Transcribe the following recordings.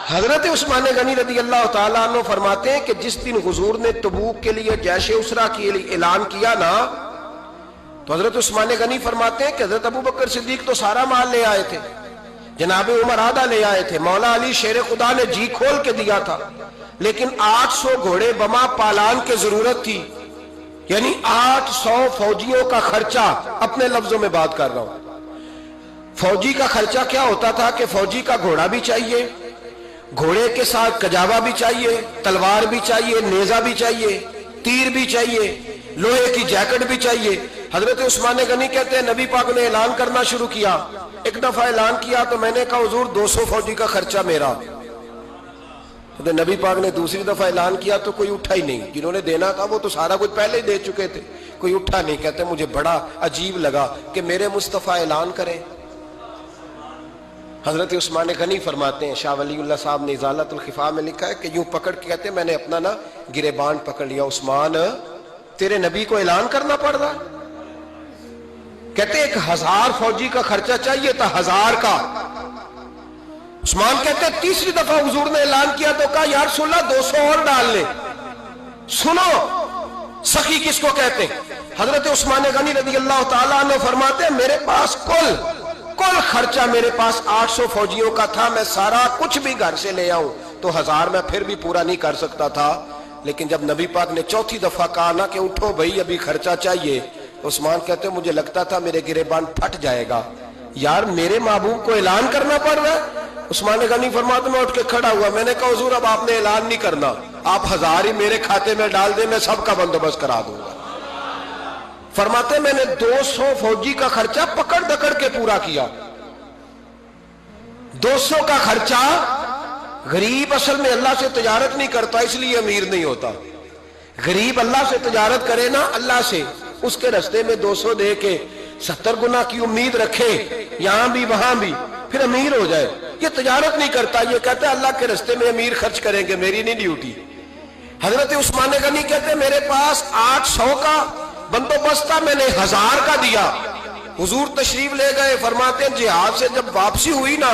حضرت عثمان غنی رضی اللہ تعالیٰ عنہ فرماتے ہیں کہ جس دن حضور نے تبوک کے لیے جیش اسرا کی اعلان کیا نا، تو حضرت عثمان غنی فرماتے ہیں کہ حضرت ابو بکر صدیق تو سارا مال لے آئے تھے، جناب عمر آدھا لے آئے تھے، مولا علی شیر خدا نے جی کھول کے دیا تھا، لیکن 800 گھوڑے بما پالان کی ضرورت تھی، یعنی 800 فوجیوں کا خرچہ. اپنے لفظوں میں بات کر رہا ہوں. فوجی کا خرچہ کیا ہوتا تھا کہ فوجی کا گھوڑا بھی چاہیے، گھوڑے کے ساتھ کجاوا بھی چاہیے، تلوار بھی چاہیے، نیزہ بھی چاہیے، تیر بھی چاہیے، لوہے کی جیکٹ بھی چاہیے. حضرت عثمان غنی کہتے ہیں نبی پاک نے اعلان کرنا شروع کیا. ایک دفعہ اعلان کیا تو میں نے کہا حضور 200 فوجی کا خرچہ میرا. تو نبی پاک نے دوسری دفعہ اعلان کیا تو کوئی اٹھا ہی نہیں. جنہوں نے دینا تھا وہ تو سارا کچھ پہلے ہی دے چکے تھے، کوئی اٹھا نہیں. کہتے مجھے بڑا عجیب لگا کہ میرے مصطفیٰ اعلان کریں. حضرت عثمان غنی فرماتے ہیں، شاہ ولی اللہ صاحب نے ازالت الخفا میں لکھا ہے کہ یوں پکڑ کے کہتے ہیں میں نے اپنا نا گریبان پکڑ لیا، عثمان تیرے نبی کو اعلان کرنا پڑ رہا. کہتے 1000 فوجی کا خرچہ چاہیے تھا، 1000 کا. عثمان کہتے تیسری دفعہ حضور نے اعلان کیا تو کہا یا رسول اللہ 200 اور ڈال لے. سنو سخی کس کو کہتے ہیں. حضرت عثمان غنی رضی اللہ تعالیٰ عنہ فرماتے ہیں میرے پاس کل خرچہ میرے پاس 800 فوجیوں کا تھا، میں سارا کچھ بھی گھر سے لے آؤں تو 1000 میں پھر بھی پورا نہیں کر سکتا تھا. لیکن جب نبی پاک نے چوتھی دفعہ کہا نا کہ اٹھو بھائی ابھی خرچہ چاہیے، عثمان کہتے ہیں مجھے لگتا تھا میرے گریبان پھٹ جائے گا، یار میرے محبوب کو اعلان کرنا پڑ رہا ہے. عثمان غنی فرماتے میں اٹھ کے کھڑا ہوا، میں نے کہا حضور اب آپ نے اعلان نہیں کرنا، آپ 1000 ہی میرے کھاتے میں ڈال دیں، میں سب کا بندوبست کرا دوں گا. فرماتے میں نے 200 فوجی کا خرچہ پکڑ دکڑ کے پورا کیا. 200 کا خرچہ. غریب اصل میں اللہ سے تجارت نہیں کرتا اس لیے امیر نہیں ہوتا. غریب اللہ سے تجارت کرے نا، اللہ سے اس کے رستے میں 200 دے کے 70 گنا کی امید رکھے یہاں بھی وہاں بھی، پھر امیر ہو جائے. یہ تجارت نہیں کرتا، یہ کہتا ہے اللہ کے رستے میں امیر خرچ کریں گے، میری نہیں ڈیوٹی. حضرت عثمان غنی کہتے ہیں میرے پاس 800 کا بندوبست تھا، میں نے 1000 کا دیا. حضور تشریف لے گئے. فرماتے ہیں جہاد سے جب واپسی ہوئی نا،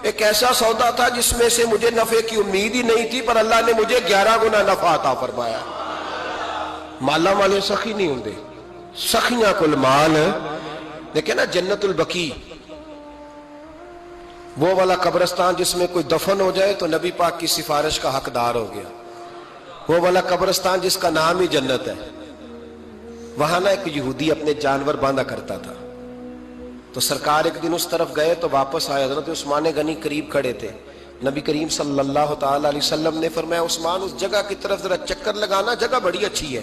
ایک ایسا سودا تھا جس میں سے مجھے نفع کی امید ہی نہیں تھی، پر اللہ نے مجھے 11 گنا نفع عطا فرمایا. مالا مالے سخی نہیں ہوندے، سخیاں کل مال. دیکھیں نا جنت البقیع، وہ والا قبرستان جس میں کوئی دفن ہو جائے تو نبی پاک کی سفارش کا حقدار ہو گیا. وہ والا قبرستان جس کا نام ہی جنت ہے. وہاں نا ایک یہودی اپنے جانور باندھا کرتا تھا، تو سرکار ایک دن اس طرف گئے تو واپس آئے. حضرت عثمان غنی قریب کھڑے تھے. نبی کریم صلی اللہ تعالی علیہ وسلم نے فرمایا عثمان اس جگہ کی طرف ذرا چکر لگانا، جگہ بڑی اچھی ہے.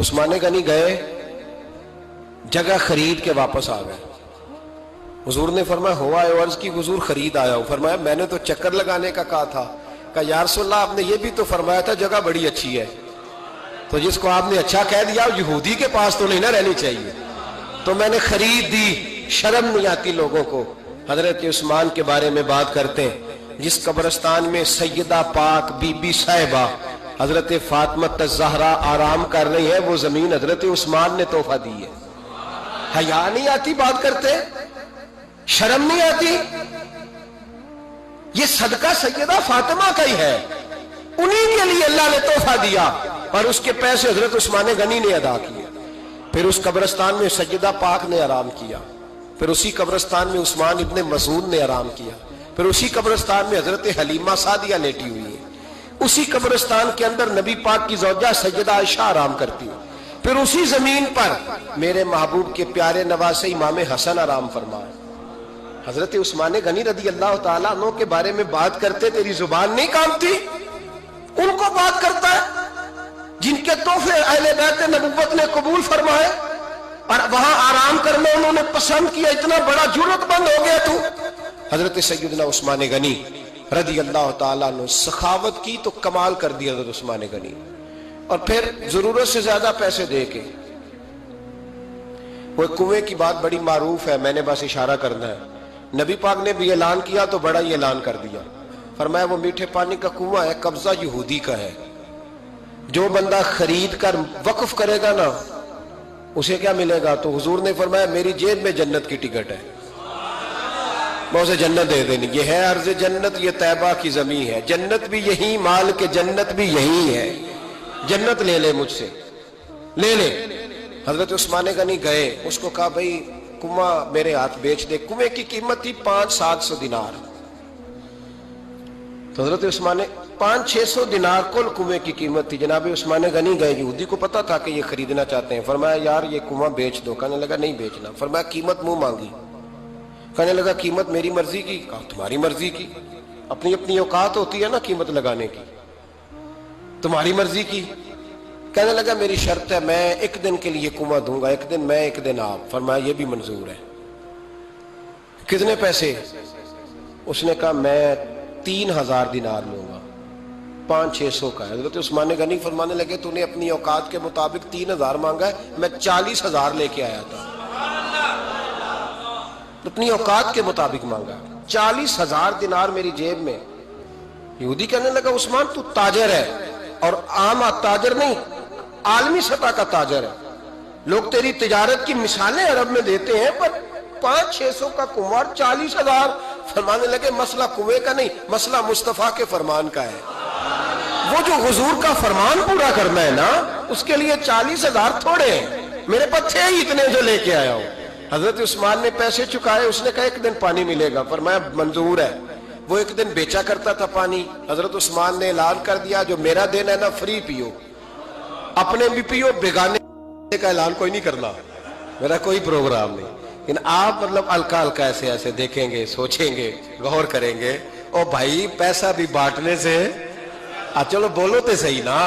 عثمان غنی گئے، جگہ خرید کے واپس آ گئے. حضور نے فرمایا ہوا ہے؟ عرض کی حضور خرید آیا ہوں. فرمایا میں نے تو چکر لگانے کا کہا تھا. کہا یا رسول اللہ آپ نے یہ بھی تو فرمایا تھا جگہ بڑی اچھی ہے. تو جس کو آپ نے اچھا کہہ دیا یہودی کے پاس تو نہیں نہ رہنی چاہیے، تو میں نے خرید دی. شرم نہیں آتی لوگوں کو. حضرت عثمان کے بارے میں بات کرتے ہیں جس قبرستان میں سیدہ پاک بی بی صاحبہ حضرت فاطمہ الزہرا آرام کر رہی ہے، وہ زمین حضرت عثمان نے تحفہ دی ہے. حیا نہیں آتی بات کرتے؟ شرم نہیں آتی؟ یہ صدقہ سیدہ فاطمہ کا ہی ہے، انہی کے لیے اللہ نے تحفہ دیا، اور اس کے پیسے حضرت عثمان غنی نے ادا کیے. پھر اس قبرستان میں سیدہ پاک نے آرام کیا، پھر اسی قبرستان میں عثمان ابن مسعود نے آرام کیا، پھر اسی قبرستان میں حضرت حلیمہ سعدیہ لیٹی ہوئی ہے، اسی قبرستان کے اندر نبی پاک کی زوجہ سیدہ عائشہ آرام کرتی ہے، پھر اسی زمین پر میرے محبوب کے پیارے نواسے امام حسن آرام فرمائے. حضرت عثمان غنی رضی اللہ تعالیٰ عنہ کے بارے میں بات کرتے تیری زبان نہیں کامتی؟ ان کو بات کرتا ہے جن کے تحفے اہل بیت نبوت نے قبول فرمائے اور وہاں آرام کرنا انہوں نے پسند کیا. اتنا بڑا جرت بند ہو گیا تو. حضرت سیدنا عثمان غنی رضی اللہ تعالیٰ عنہ سخاوت کی تو کمال کر دیا حضرت عثمان غنی. اور پھر ضرورت سے زیادہ پیسے دے کے، وہ کنویں کی بات بڑی معروف ہے، میں نے بس اشارہ کرنا ہے. نبی پاک نے بھی اعلان کیا تو بڑا ہی اعلان کر دیا. فرمایا وہ میٹھے پانی کا کنواں ہے، قبضہ یہودی کا ہے. جو بندہ خرید کر وقف کرے گا نا اسے کیا ملے گا؟ تو حضور نے فرمایا میری جیب میں جنت کی ٹکٹ ہے. میں اسے جنت دے دینی. یہ ہے عرض جنت، یہ طیبہ کی زمین ہے. جنت بھی یہی، مال کے جنت بھی یہی ہے. جنت لے لے مجھ سے، لے لے. حضرت عثمان غنی گئے، اس کو کہا بھائی کنواں میرے ہاتھ بیچ دے. کنویں کی قیمت تھی 500-700 دینار. تو حضرت عثمان 500-600 دینار کل کنویں کی قیمت تھی. جناب عثمان غنی گئے، یہودی کو پتا تھا کہ یہ خریدنا چاہتے ہیں. فرمایا یار یہ کنواں بیچ دو. کہنے لگا نہیں بیچنا. فرمایا قیمت منہ مانگی. کہنے لگا قیمت میری مرضی کی. کہا تمہاری مرضی کی، اپنی اپنی اوقات ہوتی ہے نا قیمت لگانے کی. تمہاری مرضی کی. کہنے لگا میری شرط ہے، میں ایک دن کے لیے کنواں دوں گا، ایک دن میں ایک دن آپ. فرمایا یہ بھی منظور ہے. کتنے پیسے؟ اس نے کہا میں 3000 دینار لوں گا. 500-600 کا ہے. حضرت عثمان غنی فرمانے لگے تو نے اپنی اوقات کے مطابق 3000 مانگا ہے، میں 40,000 لے کے آیا تھا. اپنی اوقات کے مطابق مانگا. 40,000 دینار میری جیب میں. یہودی کہنے لگا عثمان تو تاجر ہے، اور عام تاجر نہیں، عالمی سطح کا تاجر ہے. لوگ تیری تجارت کی مثالیں عرب میں دیتے ہیں، پر 500-600 کا کنواں 40,000. فرمانے لگے مسئلہ کنویں کا نہیں، مسئلہ مصطفیٰ کے فرمان کا ہے. وہ جو حضور کا فرمان پورا کرنا ہے نا، اس کے لیے 40,000 تھوڑے ہیں. میرے پاس تھے ہی اتنے جو لے کے آیا ہوں. حضرت عثمان نے پیسے چکائے. اس نے کہا ایک دن پانی ملے گا. فرمایا منظور ہے. وہ ایک دن بیچا کرتا تھا پانی. حضرت عثمان نے اعلان کر دیا جو میرا دن ہے نا فری پیو، اپنے بھی پیو، بیگانے کا اعلان کوئی نہیں کرنا، میرا کوئی پروگرام نہیں. لیکن آپ مطلب ہلکا ہلکا ایسے ایسے دیکھیں گے، سوچیں گے، غور کریں گے. او بھائی پیسہ بھی بانٹنے سے، چلو بولو تو صحیح نا،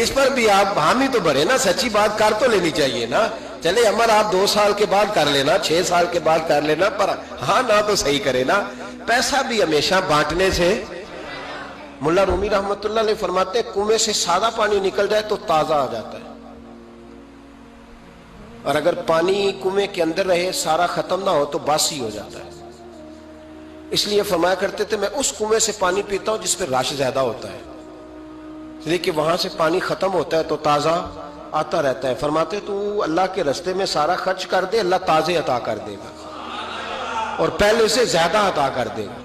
اس پر بھی آپ حامی تو بھرے نا، سچی بات کر تو لینی چاہیے نا. چلے عمر آپ 2 سال کے بعد کر لینا، 6 سال کے بعد کر لینا، پر ہاں نہ تو صحیح کرے نا. پیسہ بھی ہمیشہ بانٹنے سے. ملا رومی رحمت اللہ علیہ فرماتے ہیں کنویں سے سادہ پانی نکل جائے تو تازہ آ جاتا ہے، اور اگر پانی کنویں کے اندر رہے سارا ختم نہ ہو تو باسی ہو جاتا ہے. اس لیے فرمایا کرتے تھے میں اس کنویں سے پانی پیتا ہوں جس پہ رش زیادہ ہوتا ہے، اس لیے کہ وہاں سے پانی ختم ہوتا ہے تو تازہ آتا رہتا ہے. فرماتے تو اللہ کے رستے میں سارا خرچ کر دے، اللہ تازے عطا کر دے گا اور پہلے سے زیادہ عطا کر دے گا.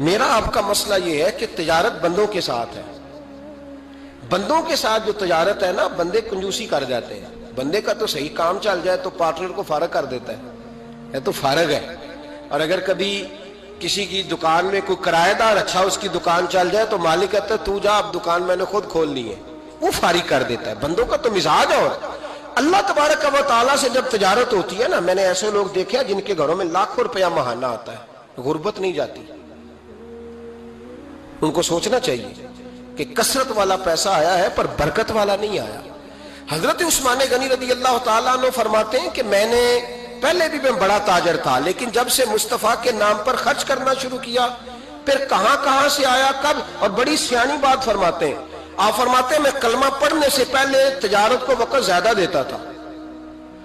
میرا آپ کا مسئلہ یہ ہے کہ تجارت بندوں کے ساتھ ہے. بندوں کے ساتھ جو تجارت ہے نا، بندے کنجوسی کر جاتے ہیں. بندے کا تو صحیح کام چل جائے تو پارٹنر کو فارغ کر دیتا ہے، تو فارغ ہے. اور اگر کبھی کسی کی دکان میں کوئی کرایہ دار اچھا اس کی دکان چل جائے تو مالک کہتا ہے تو جا، اب دکان میں نے خود کھولنی ہے، وہ فارغ کر دیتا ہے. بندوں کا تو مزاج ہے. اور اللہ تبارک و تعالیٰ سے جب تجارت ہوتی ہے نا، میں نے ایسے لوگ دیکھے جن کے گھروں میں لاکھوں روپیہ ماہانہ آتا ہے، غربت نہیں جاتی. ان کو سوچنا چاہیے کہ کثرت والا پیسہ آیا ہے پر برکت والا نہیں آیا. حضرت عثمان غنی رضی اللہ تعالیٰ عنہ فرماتے ہیں کہ میں نے پہلے بھی میں بڑا تاجر تھا، لیکن جب سے مصطفیٰ کے نام پر خرچ کرنا شروع کیا، پھر کہاں کہاں سے آیا کب. اور بڑی سیانی بات فرماتے ہیں. آپ فرماتے ہیں میں کلمہ پڑھنے سے پہلے تجارت کو وقت زیادہ دیتا تھا،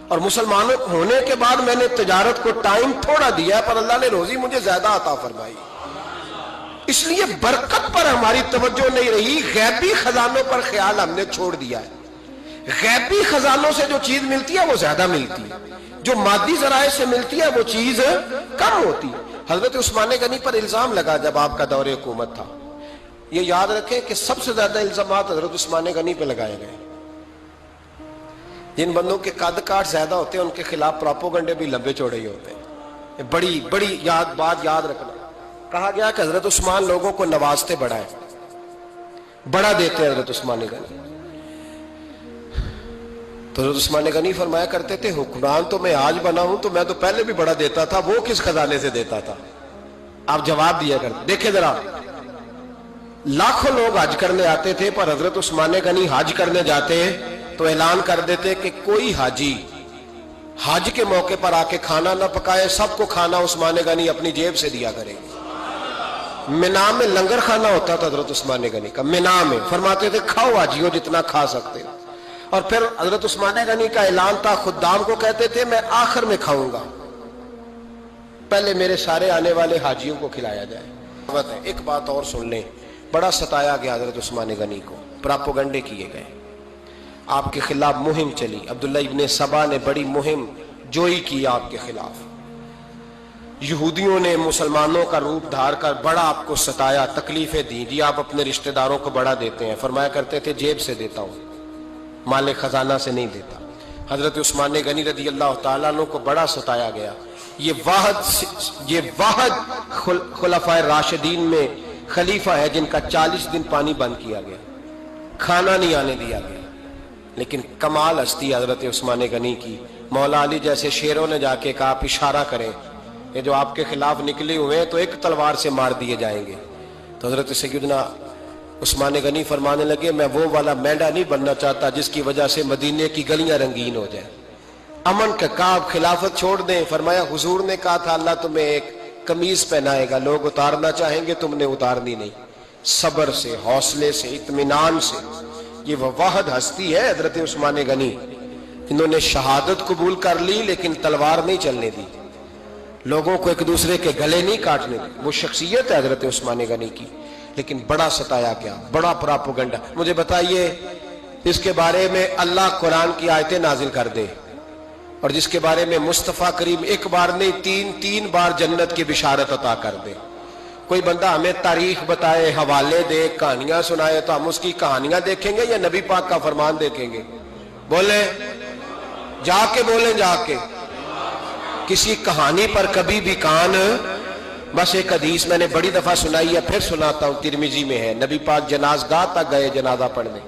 اور مسلمان ہونے کے بعد میں نے تجارت کو ٹائم تھوڑا دیا، پر اللہ نے روزی مجھے زیادہ عطا فرمائی. اس لیے برکت پر ہماری توجہ نہیں رہی، غیبی خزانوں پر خیال ہم نے چھوڑ دیا ہے. غیبی خزانوں سے جو چیز ملتی ہے وہ زیادہ ملتی ہے، جو مادی ذرائع سے ملتی ہے وہ چیز کم ہوتی ہے. حضرت عثمان غنی پر الزام لگا جب آپ کا دور حکومت تھا. یہ یاد رکھیں کہ سب سے زیادہ الزامات حضرت عثمان غنی پہ لگائے گئے. جن بندوں کے قد کاٹ زیادہ ہوتے ہیں ان کے خلاف پروپیگنڈے بھی لمبے چوڑے ہی ہوتے ہیں. بڑی بڑی بات یاد رکھنا. کہا گیا کہ حضرت عثمان لوگوں کو نوازتے بڑا ہے، بڑا دیتے ہیں حضرت عثمان غنی. تو حضرت عثمان غنی فرمایا کرتے تھے حکمران تو میں آج بنا ہوں تو میں تو پہلے بھی بڑا دیتا تھا، وہ کس خزانے سے دیتا تھا؟ آپ جواب دیا کرتے. دیکھیں ذرا، لاکھوں لوگ حج کرنے آتے تھے، پر حضرت عثمان غنی حج کرنے جاتے تو اعلان کر دیتے کہ کوئی حاجی حج کے موقع پر آ کے کھانا نہ پکائے، سب کو کھانا عثمان غنی اپنی جیب سے دیا کرے. مینا میں لنگر کھانا ہوتا تھا حضرت عثمان غنی کا، مینا میں. فرماتے تھے کھاؤ حاجیوں جتنا کھا سکتے. اور پھر حضرت عثمان غنی کا اعلان تھا، خدام کو کہتے تھے میں آخر میں کھاؤں گا، پہلے میرے سارے آنے والے حاجیوں کو کھلایا جائے. ایک بات اور سن لیں، بڑا ستایا گیا حضرت عثمان غنی کو، پراپوگنڈے کیے گئے، آپ کے خلاف مہم چلی. عبداللہ ابن سبا نے بڑی مہم جوئی کی آپ کے خلاف. یہودیوں نے مسلمانوں کا روپ دھار کر بڑا آپ کو ستایا، تکلیفیں دی، جی آپ اپنے رشتہ داروں کو بڑا دیتے ہیں، فرمایا کرتے تھے جیب سے دیتا ہوں، مال خزانہ سے نہیں دیتا۔ حضرت عثمان غنی رضی اللہ تعالیٰ عنہ کو بڑا ستایا گیا۔ یہ واحد خلفائے راشدین میں خلیفہ ہے جن کا 40 دن پانی بند کیا گیا، کھانا نہیں آنے دیا گیا، لیکن کمال ہستی حضرت عثمان غنی کی۔ مولا علی جیسے شیروں نے جا کے کہا آپ اشارہ کریں، یہ جو آپ کے خلاف نکلے ہوئے ہیں تو ایک تلوار سے مار دیے جائیں گے۔ تو حضرت سیدنا عثمان غنی فرمانے لگے میں وہ والا مینڈا نہیں بننا چاہتا جس کی وجہ سے مدینے کی گلیاں رنگین ہو جائیں، امن کا کعب خلافت چھوڑ دیں۔ فرمایا حضور نے کہا تھا اللہ تمہیں ایک قمیض پہنائے گا، لوگ اتارنا چاہیں گے تم نے اتارنی نہیں، صبر سے، حوصلے سے، اطمینان سے۔ یہ وہ واحد ہستی ہے حضرت عثمان غنی، انہوں نے شہادت قبول کر لی لیکن تلوار نہیں چلنے دی، لوگوں کو ایک دوسرے کے گلے نہیں کاٹنے دی۔ وہ شخصیت ہے حضرت عثمان غنی کی، لیکن بڑا ستایا گیا، بڑا پراپوگنڈا۔ مجھے بتائیے اس کے بارے میں اللہ قرآن کی آیتیں نازل کر دے اور جس کے بارے میں مصطفیٰ کریم ایک بار نہیں تین بار جنت کی بشارت عطا کر دے، کوئی بندہ ہمیں تاریخ بتائے، حوالے دے، کہانیاں سنائے تو ہم اس کی کہانیاں دیکھیں گے یا نبی پاک کا فرمان دیکھیں گے؟ بولیں، جا کے بولیں، جا کے۔ کسی کہانی پر کبھی بھی کان، بس ایک حدیث میں نے بڑی دفعہ سنائی ہے، پھر سناتا ہوں، ترمذی میں ہے، نبی پاک جنازگاہ تک گئے جنازہ پڑھنے،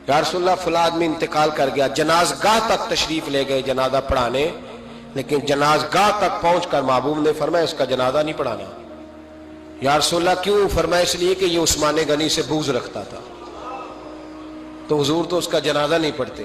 یا رسول اللہ فلاں آدمی انتقال کر گیا، جنازگاہ تک تشریف لے گئے جنازہ پڑھانے، لیکن جنازگاہ تک پہنچ کر محبوب نے فرمایا اس کا جنازہ نہیں پڑھانا۔ یا رسول اللہ کیوں؟ فرمایا اس لیے کہ یہ عثمان غنی سے بغض رکھتا تھا، تو حضور تو اس کا جنازہ نہیں پڑھتے۔